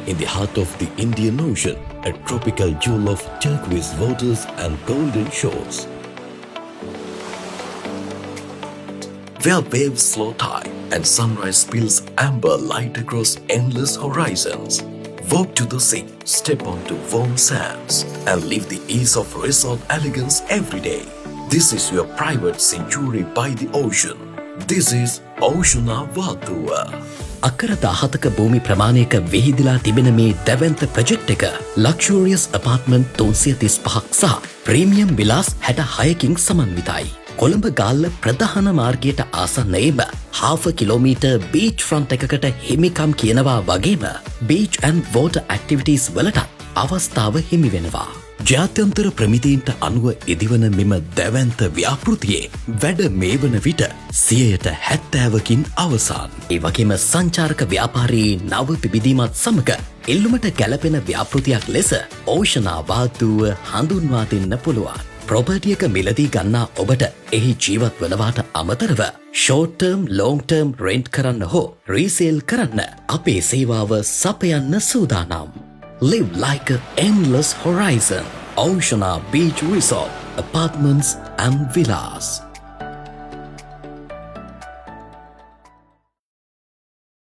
in the heart of the Indian Ocean, a tropical jewel of turquoise waters and golden shores. Where waves slow tide and sunrise spills amber light across endless horizons. Walk to the sea, step onto warm sands, and live the ease of resort elegance every day. This is your private sanctuary by the ocean. This is Oceana Vatua. අකර 17ක භූමි ප්‍රමාණයක විහිදලා තිබෙන මේ දැවැන්ත project එක ලක්ෂරියස් ඇපාර්ට්මන්ට් 335ක් සහ premium විලාස් 66කින් සමන්විතයි. Colombo Galle ප්‍රධාන මාර්ගයට ආසන්නයේම half a kilometer beach front එකකට හිමිකම් කියනවා වගේම beach and water activities වලට අවස්ථාව හිමි වෙනවා. ජාත්‍යන්තර ප්‍රමිතීන්ට අනුව ඉදිවන මෙම දැවැන්ත ව්‍යාපෘතියේ වැඩ මේ වන විට 70%කින් අවසන්. ඒ වගේම සංචාරක ව්‍යාපාරී නව පිබිදීමත් සමග එල්ලුමට ගැලපෙන ව්‍යාපෘතියක් ලෙස ඕෂනා වාතුව හඳුන්වා දෙන්න පුළුවන්. ප්‍රොපර්ටි එක මිලදී ගන්නා ඔබට එහි ජීවත් වනවාට අමතරව short term long term rent කරන්න හෝ රීසේල් කරන්න අපේ සේවාව සපයන්න සූදානම්. Live like an endless horizon. Oceana Beach Resort, apartments and villas.